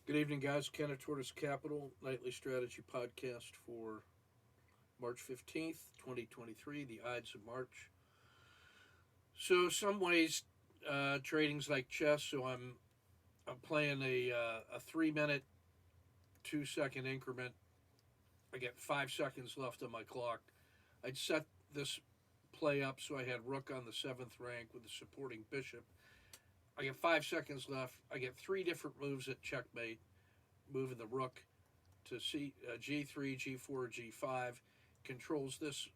Good evening, guys. Ken at Tortoise Capital, nightly strategy podcast for March 15th, 2023, the Ides of March. So, some ways trading's like chess, so I'm playing a 3 minute, 2 second increment. I get 5 seconds left on my clock. I'd set this play up so I had rook on the seventh rank with the supporting bishop. I get 5 seconds left. I get three different moves at checkmate, moving the rook to G3, G4, G5, controls this,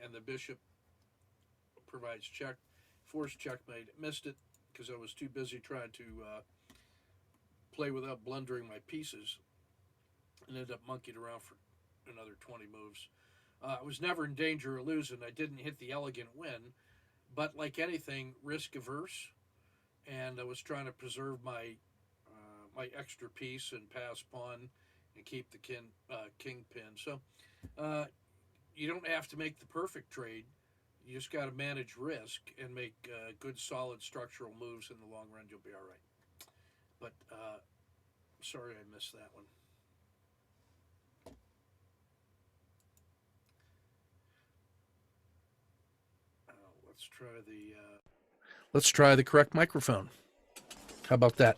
and the bishop provides check, forced checkmate. Missed it because I was too busy trying to play without blundering my pieces, and ended up monkeying around for another 20 moves. I was never in danger of losing. I didn't hit the elegant win, but like anything, risk averse, and I was trying to preserve my extra piece and pass pawn and keep the king pin. So you don't have to make the perfect trade. You just got to manage risk and make good, solid structural moves in the long run. You'll be all right. But sorry I missed that one. Let's try the correct microphone. How about that?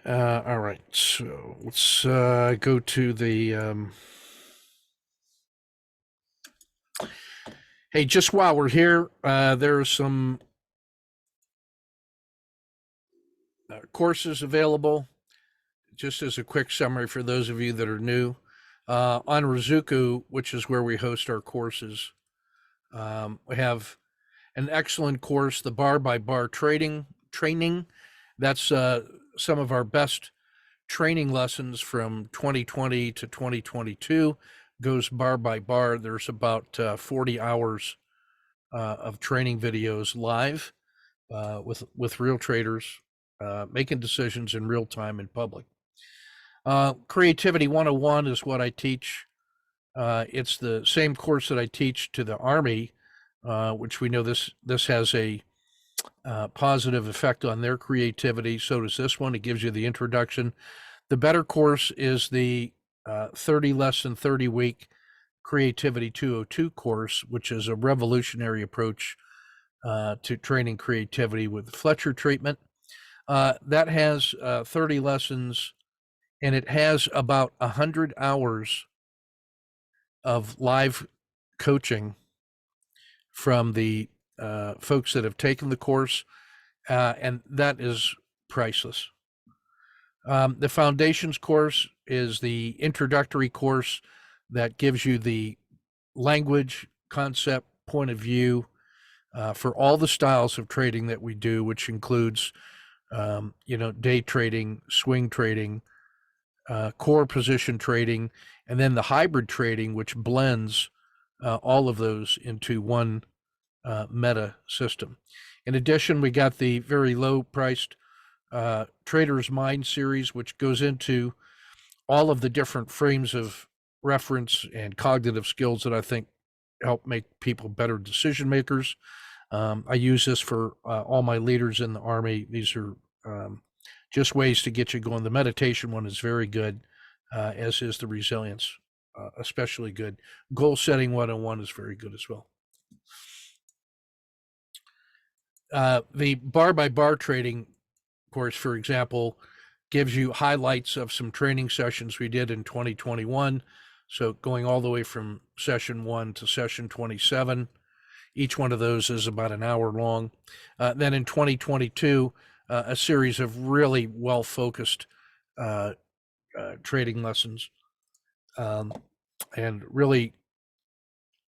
All right, so let's go to the. Hey, just while we're here, there are some courses available. Just as a quick summary for those of you that are new, on Rizuku, which is where we host our courses, we have an excellent course, the bar by bar training. That's some of our best training lessons from 2020 to 2022. Goes bar by bar. There's about 40 hours of training videos live with real traders making decisions in real time in public. Creativity 101 is what I teach. It's the same course that I teach to the Army, which we know this has a positive effect on their creativity. So does this one. It gives you the introduction. The better course is the 30 less than 30 week Creativity 202 course, which is a revolutionary approach to training creativity with Fletcher treatment. That has 30 lessons, and it has about 100 hours of live coaching from the folks that have taken the course, and that is priceless. The Foundations course is the introductory course that gives you the language, concept, point of view for all the styles of trading that we do, which includes, day trading, swing trading, core position trading, and then the hybrid trading, which blends all of those into one meta system. In addition, we got the very low priced Trader's Mind series, which goes into all of the different frames of reference and cognitive skills that I think help make people better decision makers. I use this for all my leaders in the Army. These are just ways to get you going. The meditation one is very good, as is the resilience, especially good. Goal setting 101 is very good as well. The bar by bar trading course, for example, gives you highlights of some training sessions we did in 2021. So going all the way from session 1 to session 27. Each one of those is about an hour long. Then in 2022, a series of really well-focused trading lessons. And really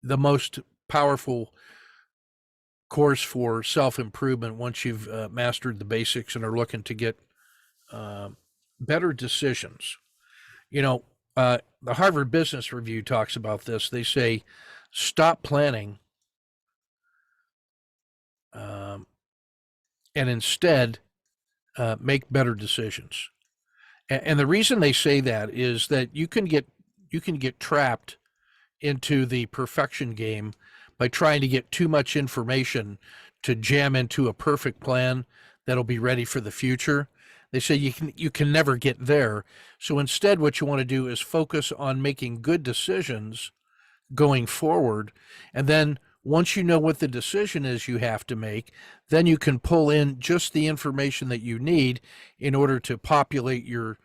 the most powerful course for self-improvement once you've mastered the basics and are looking to get better decisions. The Harvard Business Review talks about this. They say, stop planning and instead make better decisions. And the reason they say that is that you can get trapped into the perfection game by trying to get too much information to jam into a perfect plan that'll be ready for the future. They say you can never get there. So instead, what you want to do is focus on making good decisions going forward. And then once you know what the decision is you have to make, then you can pull in just the information that you need in order to populate your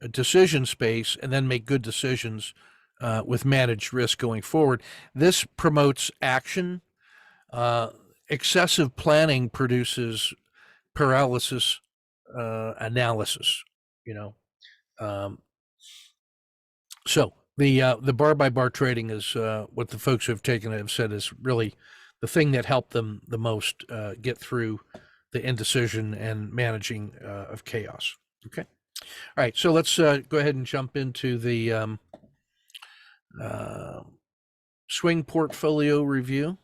decision space and then make good decisions with managed risk going forward. This promotes action. Uh, Excessive planning produces paralysis analysis, you know. Um, so the bar by bar trading is what the folks who have taken it have said is really the thing that helped them the most get through the indecision and managing of chaos. Okay. All right. So let's go ahead and jump into the swing portfolio review.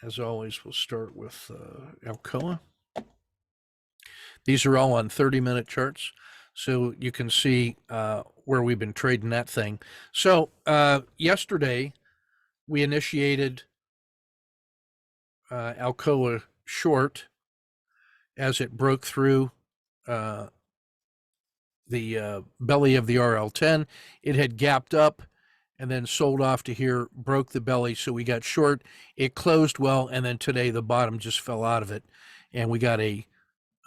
As always, we'll start with Alcoa. These are all on 30-minute charts, so you can see where we've been trading that thing. So yesterday, we initiated Alcoa short as it broke through the belly of the RL10. It had gapped up and then sold off to here, broke the belly, so we got short. It closed well, and then today the bottom just fell out of it, and we got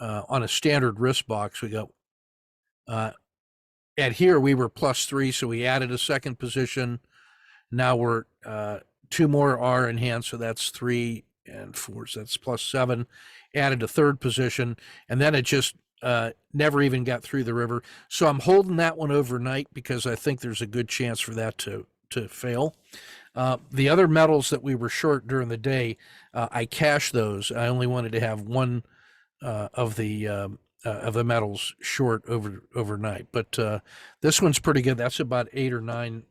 on a standard risk box, we got at here we were +3, so we added a second position. Now we're 2 more are in hand, so that's 3 and 4, so that's +7. Added a third position, and then it just never even got through the river. So I'm holding that one overnight because I think there's a good chance for that to fail. The other metals that we were short during the day, I cashed those. I only wanted to have one of the metals short overnight, but this one's pretty good. That's about 8 or 9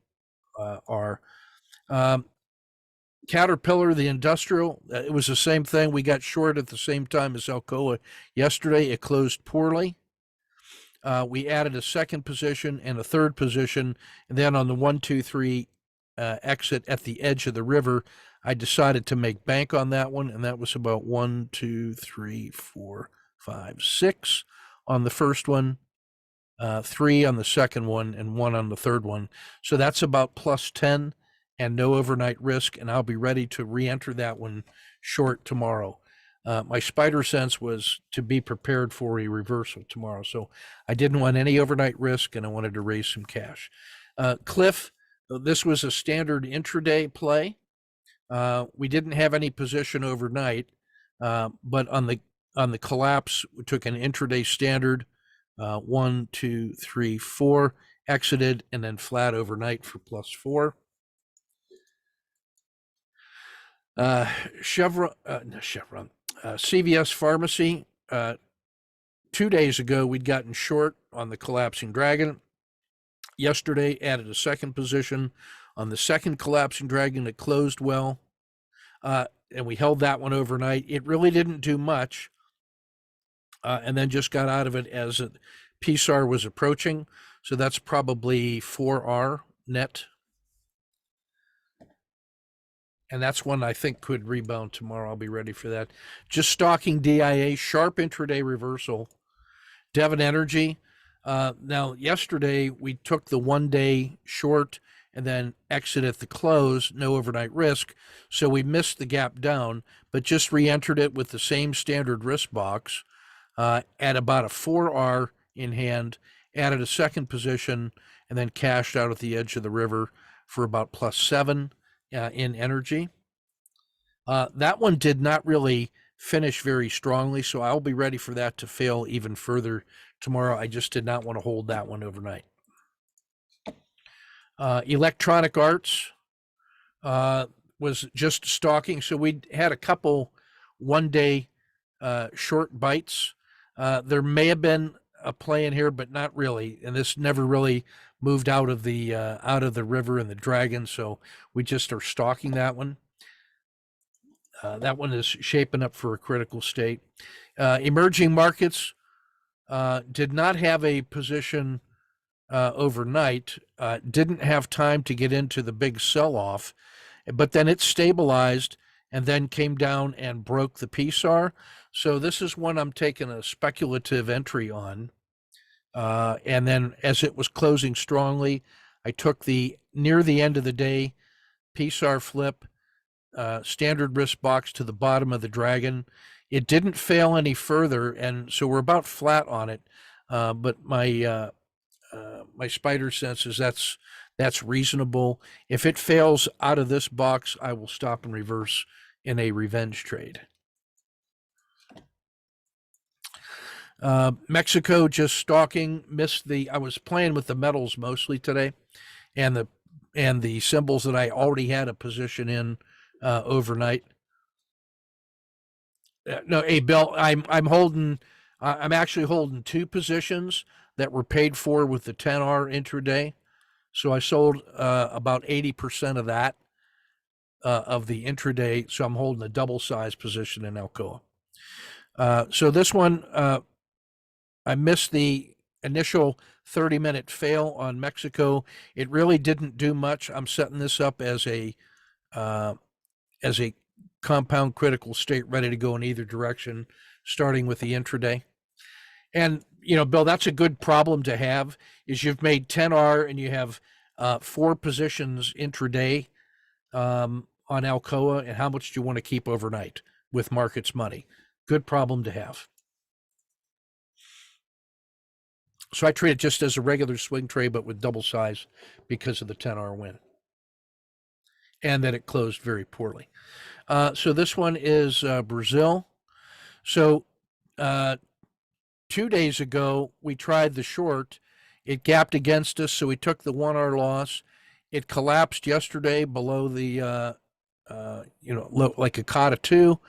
R. Caterpillar, the industrial, it was the same thing. We got short at the same time as Alcoa yesterday. It closed poorly. We added a second position and a third position, and then on the 1, 2, 3 exit at the edge of the river, I decided to make bank on that one, and that was about 1, 2, 3, 4, 5, 6 on the first one, 3 on the second one, and 1 on the third one. So that's about +10 and no overnight risk, and I'll be ready to re-enter that one short tomorrow. My spider sense was to be prepared for a reversal tomorrow, so I didn't want any overnight risk, and I wanted to raise some cash. Cliff, this was a standard intraday play. We didn't have any position overnight, but on the collapse, we took an intraday standard, 1, 2, 3, 4, exited, and then flat overnight for +4. CVS Pharmacy. 2 days ago, we'd gotten short on the collapsing dragon. Yesterday, added a second position on the second collapsing dragon. It closed well, and we held that one overnight. It really didn't do much, and then just got out of it as PSAR was approaching. So that's probably 4R net. And that's one I think could rebound tomorrow. I'll be ready for that. Just stalking DIA, sharp intraday reversal. Devon Energy. Now, yesterday we took the 1 day short and then exit at the close, no overnight risk. So we missed the gap down, but just re-entered it with the same standard risk box at about a 4R in hand, added a second position, and then cashed out at the edge of the river for about +7. In energy. That one did not really finish very strongly, so I'll be ready for that to fail even further tomorrow. I just did not want to hold that one overnight. Electronic Arts was just stalking, so we had a couple 1 day short bites. There may have been a play in here, but not really, and this never really moved out of the river and the dragon, so we just are stalking that one. That one is shaping up for a critical state. Emerging markets did not have a position overnight. Didn't have time to get into the big sell-off, but then it stabilized and then came down and broke the PSAR. So this is one I'm taking a speculative entry on. And then as it was closing strongly, I took the near the end of the day PSAR flip, standard risk box to the bottom of the dragon. It didn't fail any further, and so we're about flat on it. But my spider sense is that's reasonable. If it fails out of this box, I will stop and reverse in a revenge trade. Mexico just stalking, missed the. I was playing with the metals mostly today, and the symbols that I already had a position in overnight. No, hey Bill, I'm holding. I'm actually holding two positions that were paid for with the 10R intraday. So I sold about 80% of that of the intraday. So I'm holding a double size position in Alcoa. So this one, I missed the initial 30-minute fail on Mexico. It really didn't do much. I'm setting this up as a compound critical state ready to go in either direction, starting with the intraday. And, Bill, that's a good problem to have, is you've made 10R and you have 4 positions intraday on Alcoa, and how much do you want to keep overnight with markets money? Good problem to have. So I treat it just as a regular swing trade, but with double size because of the 10R win. And that it closed very poorly. So this one is Brazil. So 2 days ago, we tried the short. It gapped against us, so we took the 1R loss. It collapsed yesterday below the, like a COTA 2,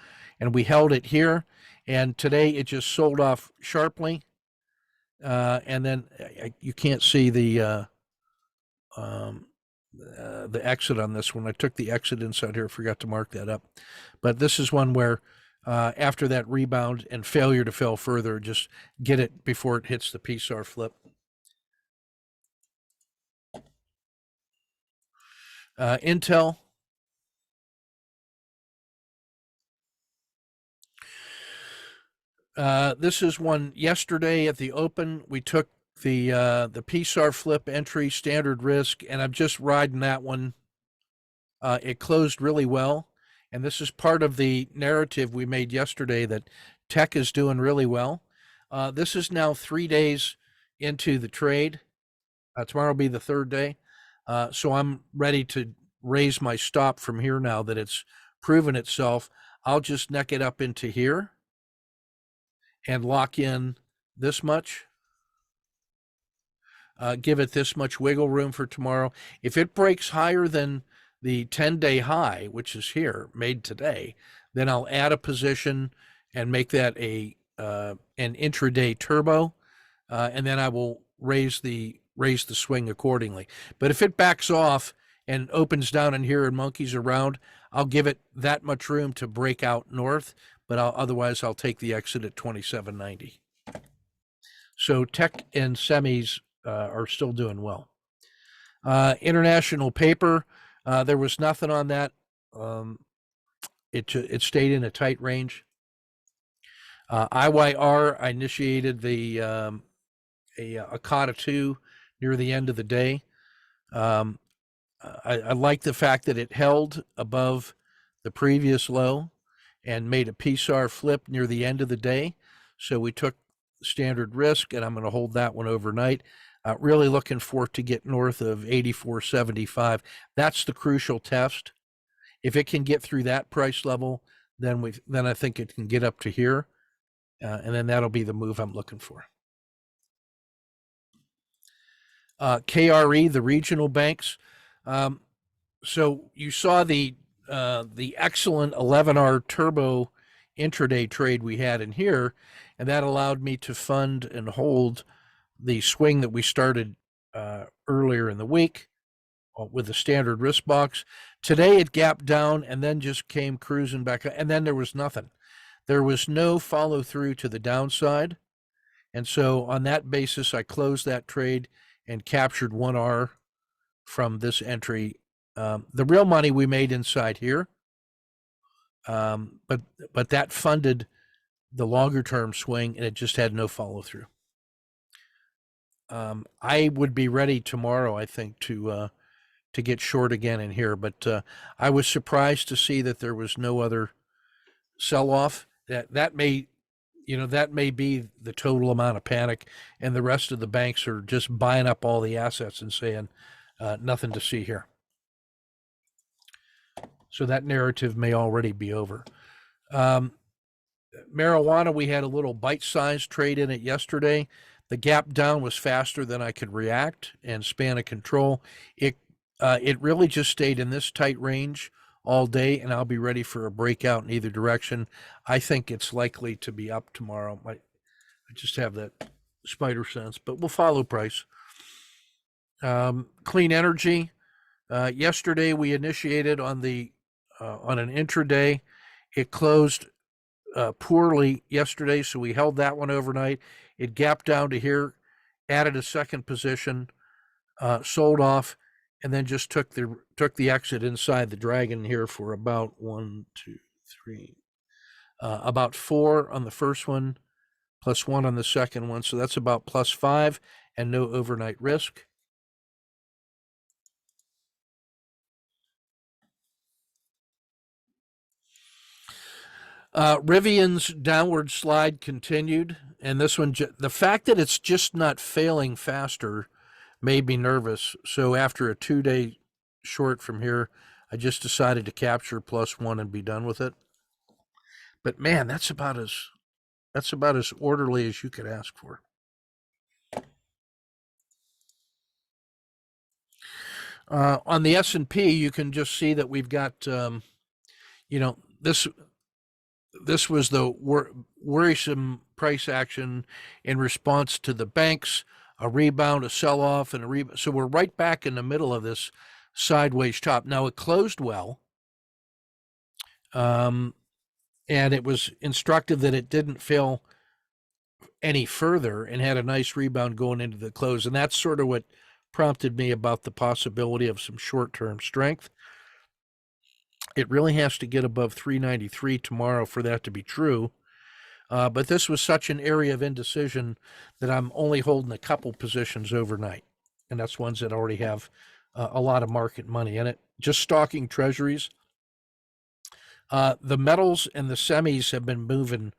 and we held it here. And today it just sold off sharply. And then you can't see the exit on this one. I took the exit inside here. I forgot to mark that up. But this is one where after that rebound and failure to fail further, just get it before it hits the PSAR flip. Intel. This is one yesterday at the open. We took the PSAR flip entry, standard risk, and I'm just riding that one. It closed really well, and this is part of the narrative we made yesterday that tech is doing really well. This is now 3 days into the trade. Tomorrow will be the 3rd day. So I'm ready to raise my stop from here now that it's proven itself. I'll just neck it up into here and lock in this much. Give it this much wiggle room for tomorrow. If it breaks higher than the 10-day high, which is here, made today, then I'll add a position and make that an intraday turbo, and then I will raise the swing accordingly. But if it backs off and opens down in here and monkeys around, I'll give it that much room to break out north, but otherwise I'll take the exit at 27.90. So tech and semis are still doing well. International paper, there was nothing on that. It stayed in a tight range. IYR, I initiated the a COTA 2 near the end of the day. I like the fact that it held above the previous low and made a PSAR flip near the end of the day. So we took standard risk, and I'm going to hold that one overnight. Really looking for it to get north of 84.75. That's the crucial test. If it can get through that price level, then I think it can get up to here, and then that'll be the move I'm looking for. KRE, the regional banks. So you saw the excellent 11R turbo intraday trade we had in here, and that allowed me to fund and hold the swing that we started earlier in the week with the standard risk box. Today it gapped down and then just came cruising back, and then there was nothing. There was no follow through to the downside. And so on that basis, I closed that trade and captured 1R from this entry. The real money we made inside here, but that funded the longer term swing, and it just had no follow through. I would be ready tomorrow, I think, to get short again in here, but I was surprised to see that there was no other sell off. That may be the total amount of panic, and the rest of the banks are just buying up all the assets and saying nothing to see here. So that narrative may already be over. Marijuana, we had a little bite-sized trade in it yesterday. The gap down was faster than I could react and span of control. It really just stayed in this tight range all day, and I'll be ready for a breakout in either direction. I think it's likely to be up tomorrow. I just have that spider sense, but we'll follow price. Clean energy. Yesterday we initiated on an intraday. It closed poorly yesterday, so we held that one overnight. It gapped down to here, added a second position, sold off, and then just took the exit inside the dragon here for about about 4 on the first one, plus 1 on the second one. So that's about plus 5 and no overnight risk. Rivian's downward slide continued, and this one, the fact that it's just not failing faster made me nervous. So after a 2-day short from here, I just decided to capture plus 1 and be done with it. But man, that's about as orderly as you could ask for. On the S&P, you can just see that we've got, this was the worrisome price action in response to the banks, a rebound, a sell-off, and a rebound. So we're right back in the middle of this sideways top. Now, it closed well, and it was instructive that it didn't fail any further and had a nice rebound going into the close. And that's sort of what prompted me about the possibility of some short-term strength. It really has to get above 393 tomorrow for that to be true. But this was such an area of indecision that I'm only holding a couple positions overnight. And that's ones that already have a lot of market money in it. Just stalking treasuries. The metals and the semis have been moving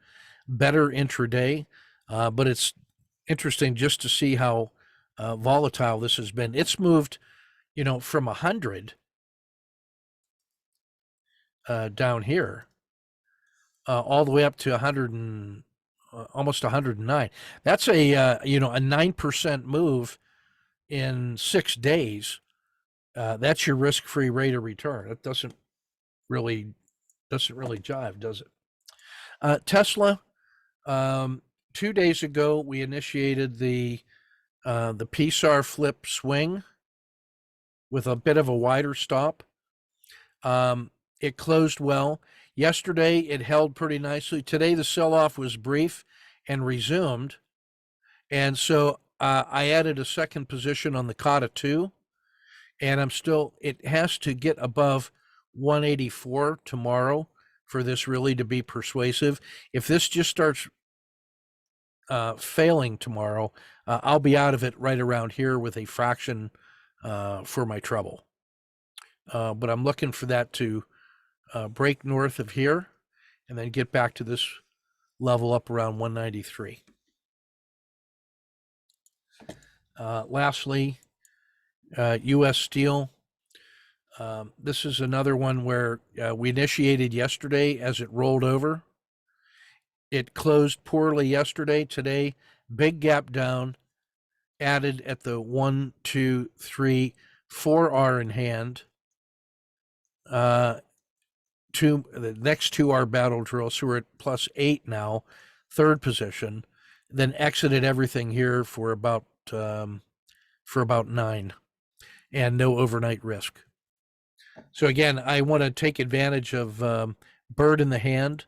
better intraday. But it's interesting just to see how volatile this has been. It's moved, from 100 down here, all the way up to 100 and almost 109. That's a 9% move in 6 days. That's your risk-free rate of return. It doesn't really jive, does it? Tesla. 2 days ago, we initiated the PSAR flip swing with a bit of a wider stop. It closed well. Yesterday, it held pretty nicely. Today, the sell-off was brief and resumed. And so I added a second position on the COTA 2. And it has to get above 184 tomorrow for this really to be persuasive. If this just starts failing tomorrow, I'll be out of it right around here with a fraction for my trouble. But I'm looking for that to break north of here and then get back to this level up around 193. Lastly, U.S. Steel. This is another one where we initiated yesterday as it rolled over. It closed poorly yesterday. Today, big gap down, added at the 1, 2, 3, 4R in hand. The next 2R battle drill, so we're at plus 8 now, third position. Then exited everything here for about 9, and no overnight risk. So again, I want to take advantage of bird in the hand,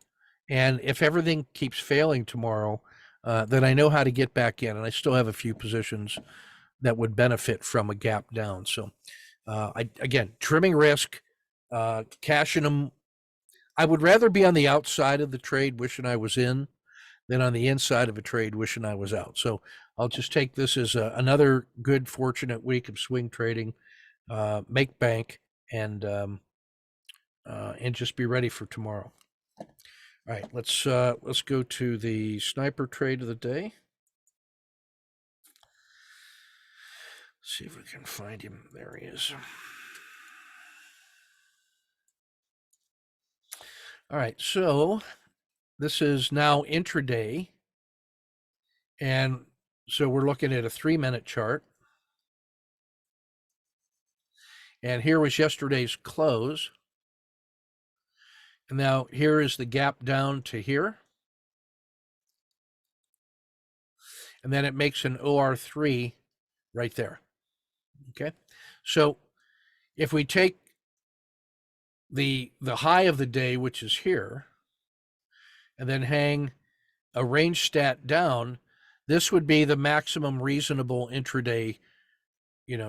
and if everything keeps failing tomorrow, then I know how to get back in, and I still have a few positions that would benefit from a gap down. So again, trimming risk, cashing them. I would rather be on the outside of the trade wishing I was in than on the inside of a trade wishing I was out. So I'll just take this as another good, fortunate week of swing trading, make bank, and just be ready for tomorrow. All right, let's go to the sniper trade of the day. See if we can find him. There he is. All right, so this is now intraday. And so we're looking at a 3-minute chart. And here was yesterday's close. And now here is the gap down to here. And then it makes an OR3 right there. Okay. So if we take the high of the day, which is here, and then hang a range stat down, this would be the maximum reasonable intraday,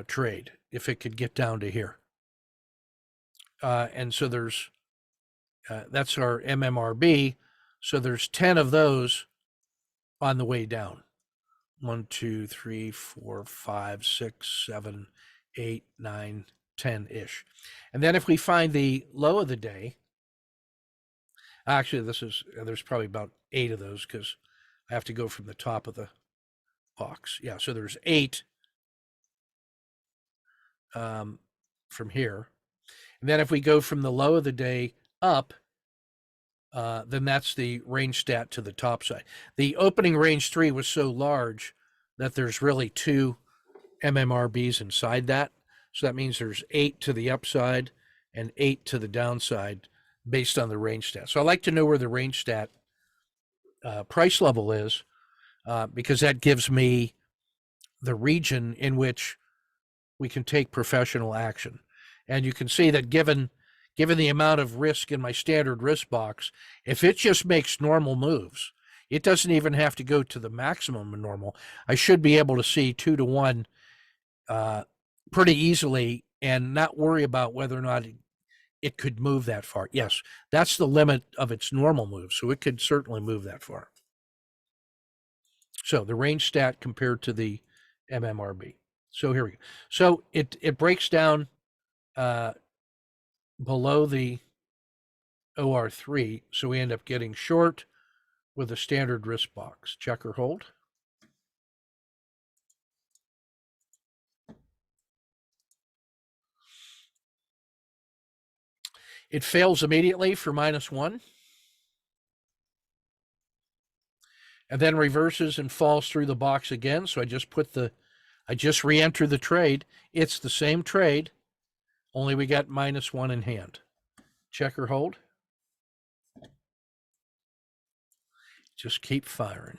trade if it could get down to here. And so there's that's our MMRB. So there's 10 of those on the way down. 1, 2, 3, 4, 5, 6, 7, 8, 9, 10-ish. And then if we find the low of the day, actually there's probably about 8 of those because I have to go from the top of the box. Yeah, so there's 8 from here. And then if we go from the low of the day up, then that's the range stat to the top side. The opening range 3 was so large that there's really 2 MMRBs inside that. So that means there's 8 to the upside and 8 to the downside based on the range stat. So I like to know where the range stat price level is because that gives me the region in which we can take professional action. And you can see that given the amount of risk in my standard risk box, if it just makes normal moves, it doesn't even have to go to the maximum normal. I should be able to see 2 to 1 pretty easily and not worry about whether or not it could move that far. Yes, that's the limit of its normal move, so it could certainly move that far. So the range stat compared to the MMRB. So here we go. So it breaks down below the OR3, so we end up getting short with a standard risk box. Check or hold. It fails immediately for -1 and then reverses and falls through the box again. So I just re-enter the trade. It's the same trade, only we got -1 in hand. Check or hold. Just keep firing.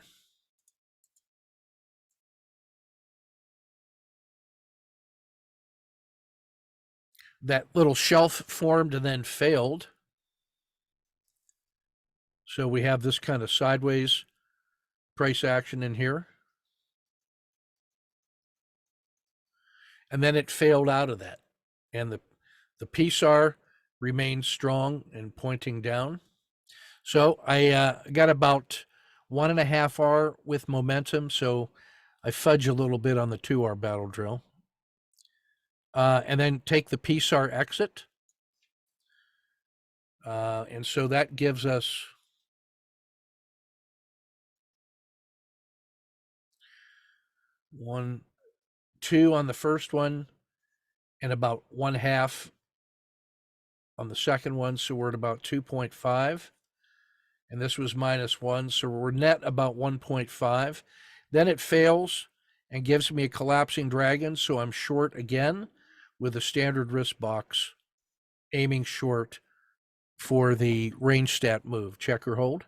That little shelf formed and then failed. So we have this kind of sideways price action in here. And then it failed out of that. And the PSAR remains strong and pointing down. So I got about 1.5 R with momentum. So I fudge a little bit on the 2R battle drill. And then take the PSAR exit. And so that gives us 1, 2 on the first one and about 1/2 on the second one. So we're at about 2.5. And this was -1. So we're net about 1.5. Then it fails and gives me a collapsing dragon. So I'm short again with a standard risk box, aiming short for the range stat move. Check or hold.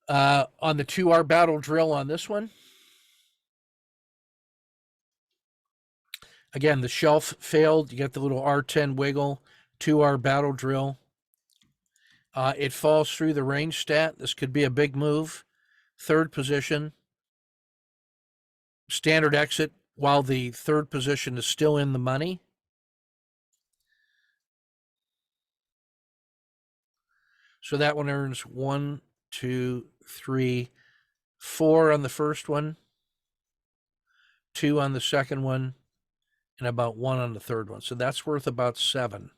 On the 2R battle drill on this one, again, the shelf failed. You get the little R10 wiggle, 2R battle drill. It falls through the range stat. This could be a big move. Third position, standard exit while the third position is still in the money. So that one earns 1, 2, 3, 4 on the first one, 2 on the second one, and about 1 on the third one. So that's worth about 7.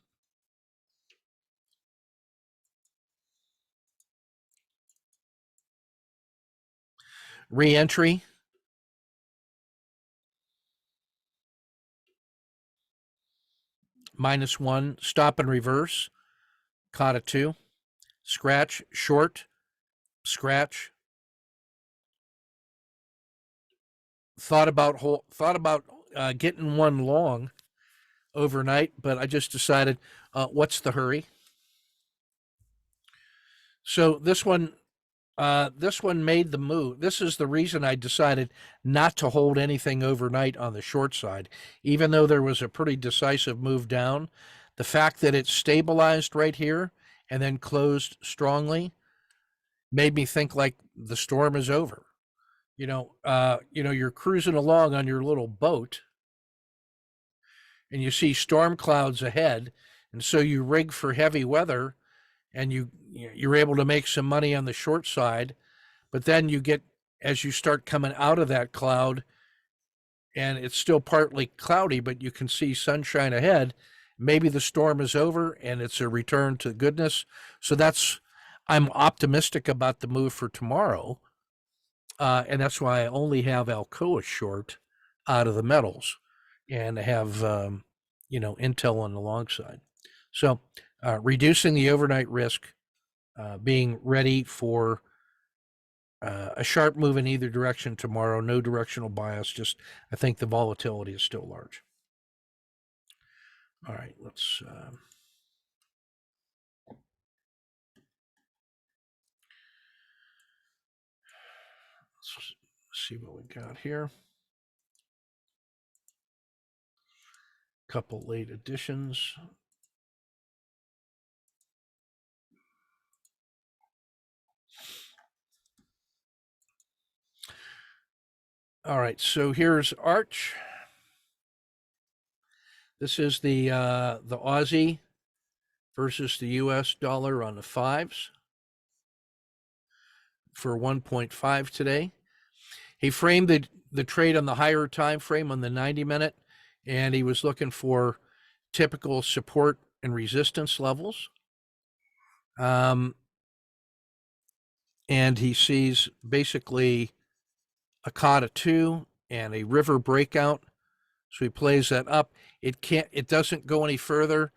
Re-entry. -1. Stop and reverse. Caught a 2. Scratch. Short. Scratch. Thought about getting one long overnight, but I just decided, what's the hurry? So this one made the move. This is the reason I decided not to hold anything overnight on the short side, even though there was a pretty decisive move down. The fact that it stabilized right here and then closed strongly made me think like the storm is over. You're cruising along on your little boat and you see storm clouds ahead, and so you rig for heavy weather, and you're able to make some money on the short side, but then as you start coming out of that cloud, and it's still partly cloudy, but you can see sunshine ahead. Maybe the storm is over and it's a return to goodness. So I'm optimistic about the move for tomorrow, and that's why I only have Alcoa short out of the metals, and have Intel on the long side. So reducing the overnight risk, being ready for a sharp move in either direction tomorrow. No directional bias. Just I think the volatility is still large. All right, let's see what we got here. Couple late additions. All right, so here's Arch. This is the Aussie versus the US dollar on the 5s for 1.5 today. He framed the trade on the higher time frame on the 90-minute, and he was looking for typical support and resistance levels. And he sees basically a Kata 2 and a river breakout. So he plays that up. It doesn't go any further.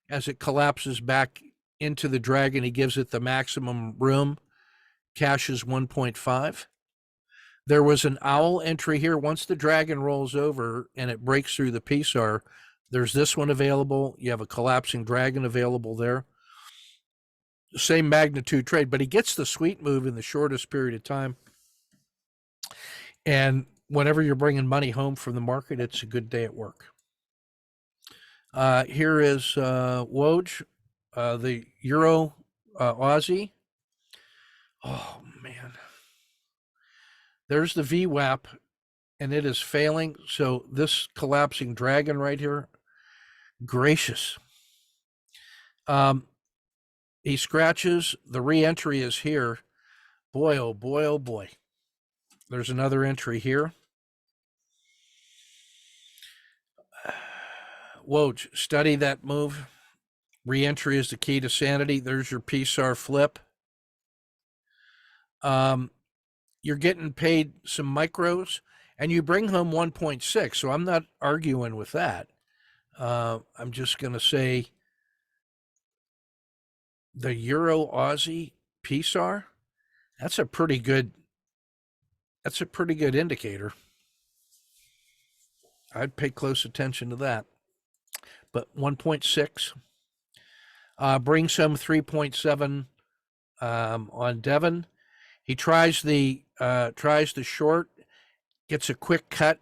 As it collapses back into the dragon, he gives it the maximum room, cashes 1.5. There was an owl entry here. Once the dragon rolls over and it breaks through the PSAR, there's this one available. You have a collapsing dragon available there. Same magnitude trade, but he gets the sweet move in the shortest period of time. And whenever you're bringing money home from the market, it's a good day at work. Here is Woj, the Euro Aussie. Oh, man. There's the VWAP, and it is failing. So this collapsing dragon right here, gracious. He scratches. The re-entry is here. Boy, oh boy, oh boy. There's another entry here. Woj, study that move. Re-entry is the key to sanity. There's your PSAR flip. You're getting paid some micros, and you bring home 1.6. So I'm not arguing with that. I'm just going to say the Euro Aussie PSAR, that's a pretty good indicator. I'd pay close attention to that. But 1.6, brings some 3.7 on Devon. He tries the short, gets a quick cut,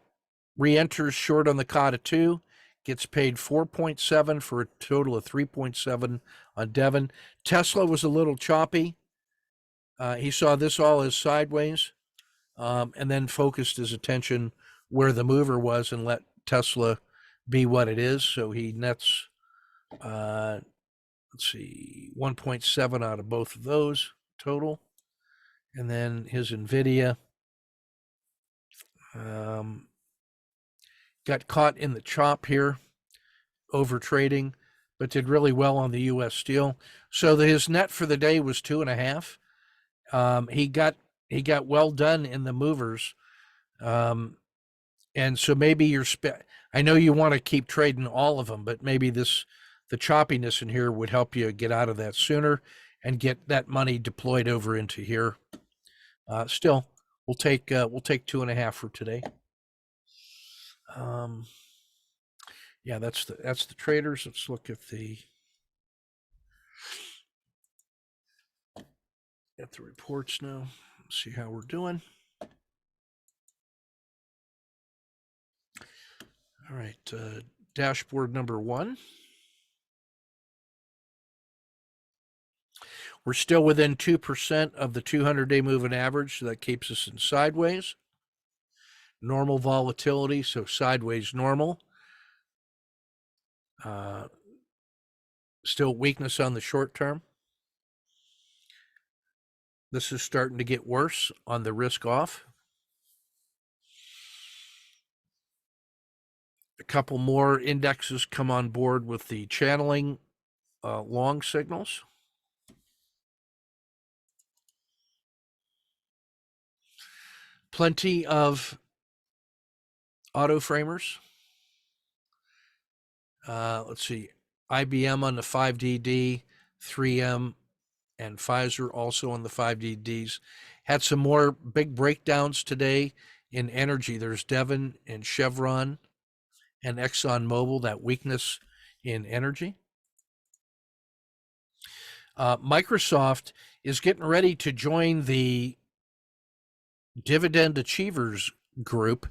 re-enters short on the Kata 2, gets paid 4.7 for a total of 3.7 on Devon. Tesla was a little choppy. He saw this all as sideways, and then focused his attention where the mover was and let Tesla be what it is. So he nets, let's see, 1.7 out of both of those total. And then his NVIDIA got caught in the chop here, over trading, but did really well on the U.S. steel. So his net for the day was 2.5. He got well done in the movers. And so maybe I know you want to keep trading all of them, but maybe the choppiness in here would help you get out of that sooner and get that money deployed over into here. Still, we'll take 2.5 for today. Yeah, that's the traders. Let's look at the reports now. Let's see how we're doing. All right, dashboard number 1. We're still within 2% of the 200-day moving average, so that keeps us in sideways. Normal volatility, so sideways normal. Still weakness on the short term. This is starting to get worse on the risk off. A couple more indexes come on board with the channeling long signals. Plenty of auto framers. Let's see, IBM on the 5DD, 3M, and Pfizer also on the 5DDs. Had some more big breakdowns today in energy. There's Devon and Chevron and ExxonMobil, that weakness in energy. Microsoft is getting ready to join the dividend achievers group,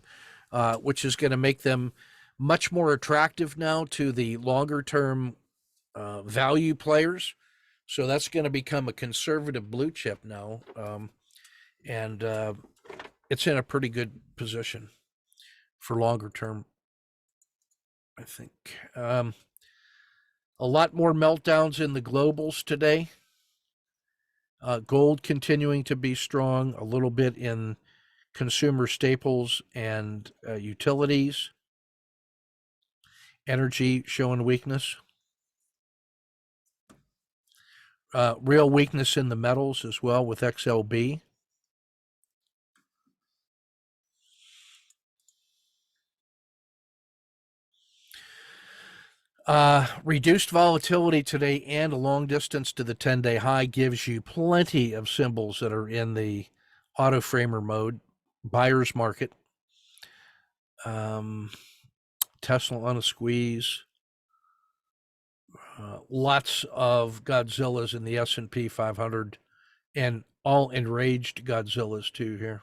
which is going to make them much more attractive now to the longer term value players. So that's going to become a conservative blue chip now. And it's in a pretty good position for longer term, I think. A lot more meltdowns in the globals today. Gold continuing to be strong, a little bit in consumer staples and utilities. Energy showing weakness. Real weakness in the metals as well with XLB. Reduced volatility today and a long distance to the 10-day high gives you plenty of symbols that are in the auto framer mode, buyer's market. Tesla on a squeeze. Lots of Godzillas in the S&P 500 and all enraged Godzillas too here.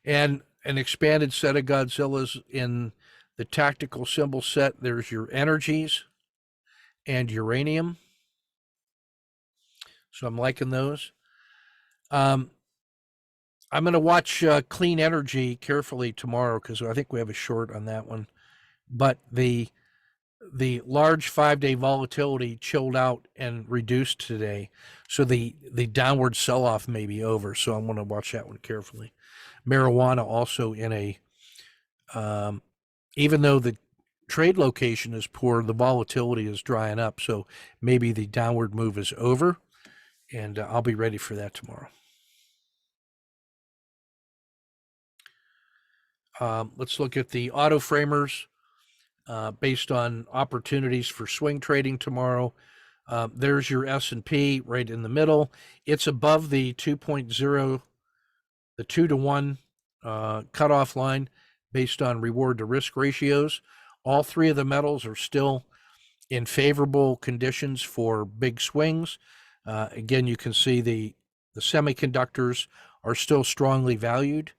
And an expanded set of Godzillas in the tactical symbol set. There's your energies and uranium. So I'm liking those. I'm going to watch clean energy carefully tomorrow because I think we have a short on that one. But the large 5-day volatility chilled out and reduced today. So the downward sell-off may be over. So I'm going to watch that one carefully. Marijuana also in a, even though the trade location is poor, the volatility is drying up. So maybe the downward move is over, and I'll be ready for that tomorrow. Let's look at the auto framers based on opportunities for swing trading tomorrow. There's your S&P right in the middle. It's above the 2.0, the 2-to-1 cutoff line based on reward to risk ratios. All three of the metals are still in favorable conditions for big swings. Again, you can see the semiconductors are still strongly valued.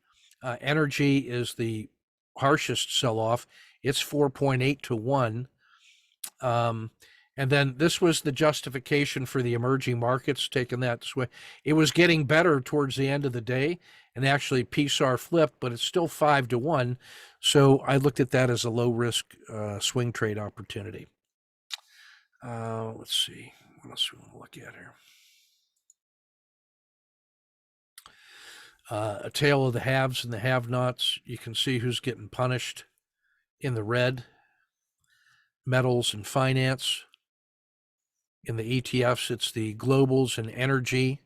Energy is the harshest sell-off, It's 4.8 to 1. And then this was the justification for the emerging markets taking that swing. It was getting better towards the end of the day, and actually PSAR flipped, but it's still 5 to 1. So I looked at that as a low risk swing trade opportunity. Let's see. What else we want to look at here? A tale of the haves and the have-nots. You can see who's getting punished in the red. Metals and finance. In the ETFs, it's the globals and energy.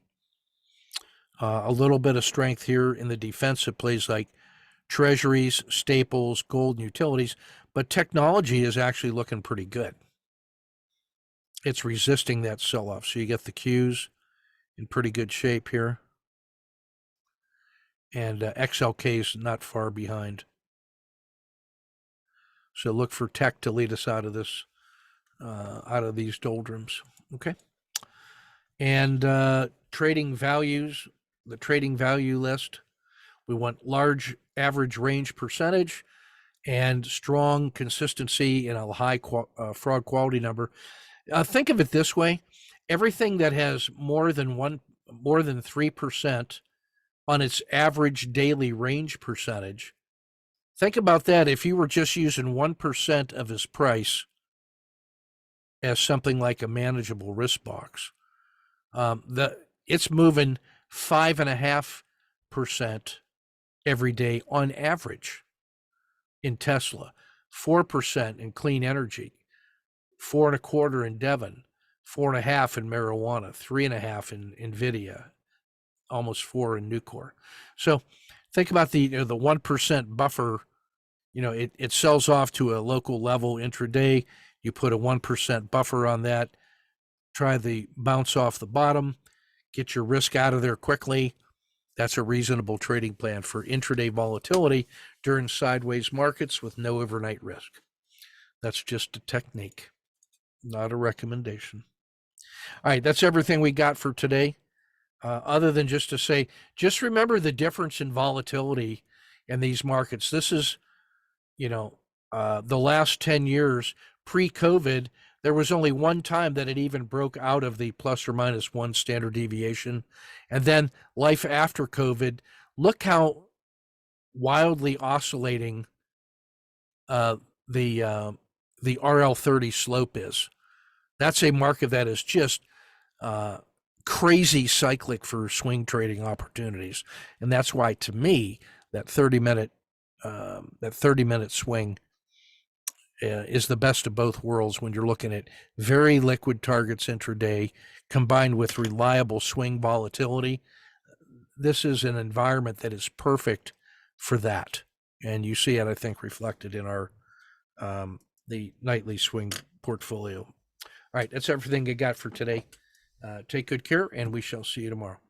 A little bit of strength here in the defensive plays like treasuries, staples, gold, and utilities. But technology is actually looking pretty good. It's resisting that sell-off. So you get the Qs in pretty good shape here. And XLK is not far behind. So look for tech to lead us out of this, out of these doldrums. Okay. And trading values, the trading value list. We want large average range percentage and strong consistency in a high fraud quality number. Think of it this way: everything that has more than 3% on its average daily range percentage. Think about that. If you were just using 1% of his price as something like a manageable risk box, it's moving 5.5% every day on average in Tesla, 4% in clean energy, 4.25% in Devon, 4.5% in marijuana, 3.5% in Nvidia, almost 4% in Nucor. So think about the 1% buffer. It sells off to a local level intraday. You put a 1% buffer on that. Try the bounce off the bottom. Get your risk out of there quickly. That's a reasonable trading plan for intraday volatility during sideways markets with no overnight risk. That's just a technique, not a recommendation. All right, that's everything we got for today. Other than just to say, just remember the difference in volatility in these markets. This is, the last 10 years pre-COVID, there was only one time that it even broke out of the plus or minus 1 standard deviation. And then life after COVID, look how wildly oscillating the RL30 slope is. That's a market that is just crazy cyclic for swing trading opportunities. And that's why, to me, that 30-minute swing is the best of both worlds when you're looking at very liquid targets intraday combined with reliable swing volatility. This is an environment that is perfect for that. And you see it, I think, reflected in our the nightly swing portfolio. All right, that's everything I got for today. Take good care, and we shall see you tomorrow.